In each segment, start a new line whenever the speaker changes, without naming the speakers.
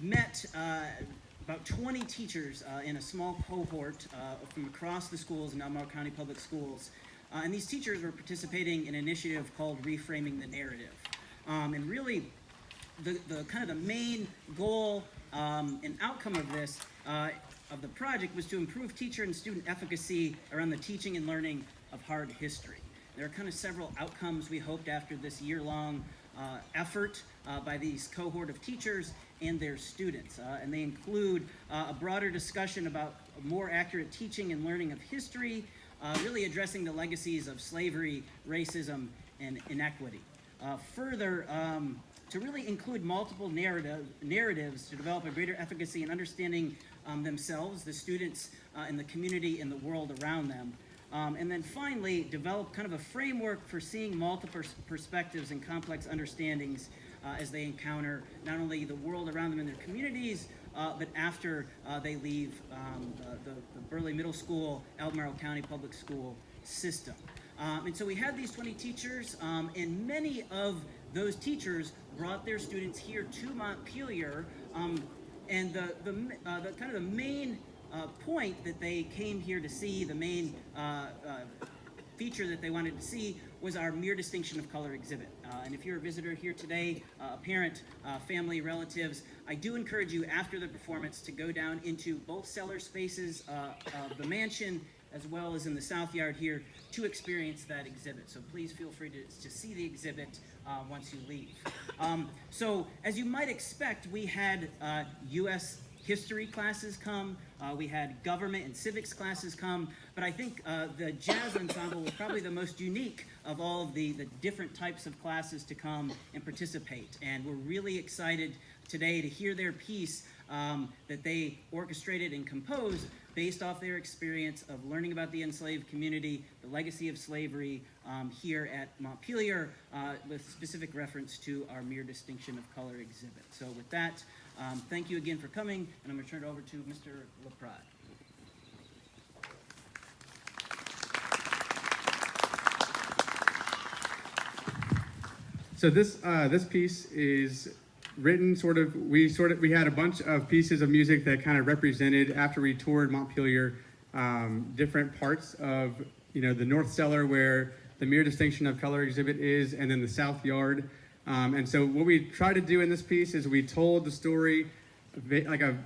met about 20 teachers in a small cohort from across the schools in Albemarle County Public Schools. And these teachers were participating in an initiative called Reframing the Narrative. And really, the kind of the main goal and outcome of this, of the project, was to improve teacher and student efficacy around the teaching and learning of hard history. There are kind of several outcomes we hoped after this year-long effort by these cohort of teachers and their students. And they include a broader discussion about more accurate teaching and learning of history, really addressing the legacies of slavery, racism, and inequity. Further, to really include multiple narratives to develop a greater efficacy in understanding themselves, the students, and the community and the world around them. And then finally, develop kind of a framework for seeing multiple perspectives and complex understandings as they encounter not only the world around them in their communities, but after they leave the Burley Middle School, Albemarle County Public School system. And so we had these 20 teachers, and many of those teachers brought their students here to Montpelier, and the kind of the main point that they came here to see, the main feature that they wanted to see, was our Mere Distinction of Color exhibit. And if you're a visitor here today, a parent, family, relatives, I do encourage you after the performance to go down into both cellar spaces of the mansion as well as in the South Yard here to experience that exhibit. So please feel free to see the exhibit once you leave. So as you might expect, we had U.S. history classes come, we had government and civics classes come, but I think the jazz ensemble was probably the most unique of all of the different types of classes to come and participate. And we're really excited today to hear their piece that they orchestrated and composed based off their experience of learning about the enslaved community, the legacy of slavery here at Montpelier, with specific reference to our Mere Distinction of Color exhibit. So with that, thank you again for coming, and I'm going to turn it over to Mr. LaPrade.
So this piece is written we had a bunch of pieces of music that kind of represented, after we toured Montpelier, different parts of the North Cellar where the Mere Distinction of Color exhibit is, and then the South Yard. And so what we tried to do in this piece is we told the story, like a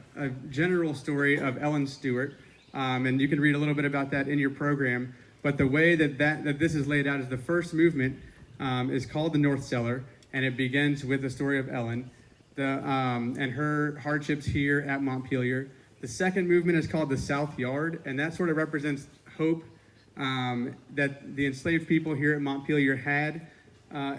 general story of Ellen Stewart, and you can read a little bit about that in your program. But the way that this is laid out is the first movement is called the North Cellar, and it begins with the story of Ellen and her hardships here at Montpelier. The second movement is called the South Yard, and that sort of represents hope that the enslaved people here at Montpelier had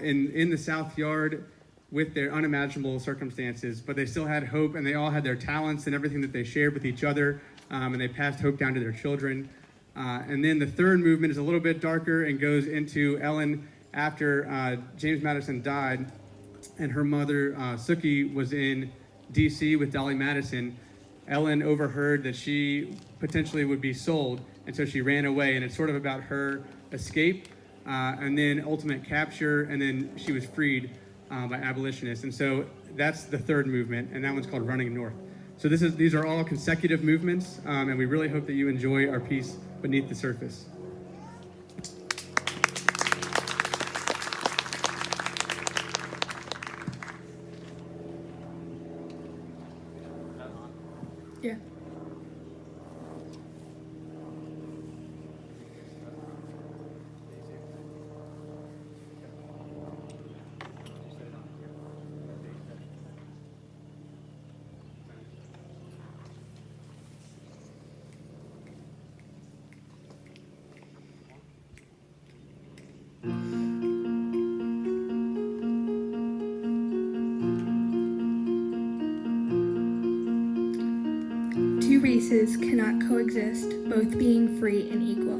in the South Yard with their unimaginable circumstances, but they still had hope, and they all had their talents and everything that they shared with each other, and they passed hope down to their children. And then the third movement is a little bit darker and goes into Ellen after James Madison died, and her mother, Sookie, was in D.C. with Dolly Madison. Ellen overheard that she potentially would be sold, and so she ran away, and it's sort of about her escape, and then ultimate capture, and then she was freed by abolitionists. And so that's the third movement, and that one's called Running North. So these are all consecutive movements, and we really hope that you enjoy our piece, Beneath the Surface.
Yeah. Two races cannot coexist, both being free and equal.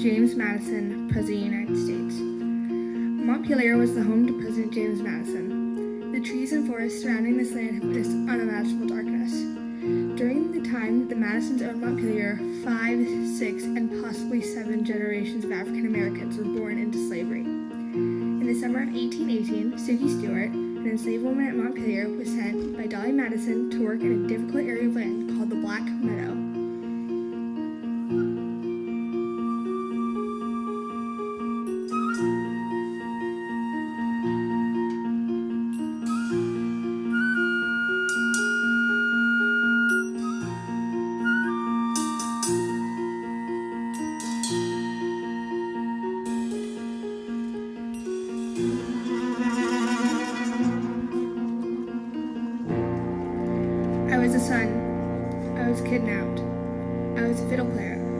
James Madison, President of the United States. Montpelier was the home to President James Madison. The trees and forests surrounding this land have witnessed unimaginable darkness. During the time that the Madisons owned Montpelier, 5, 6, and possibly 7 generations of African Americans were born into slavery. In the summer of 1818, Sookie Stewart, an enslaved woman at Montpelier was sent by Dolly Madison to work in a difficult area of land called the Black Meadow. I was a son. I was kidnapped. I was a fiddle player.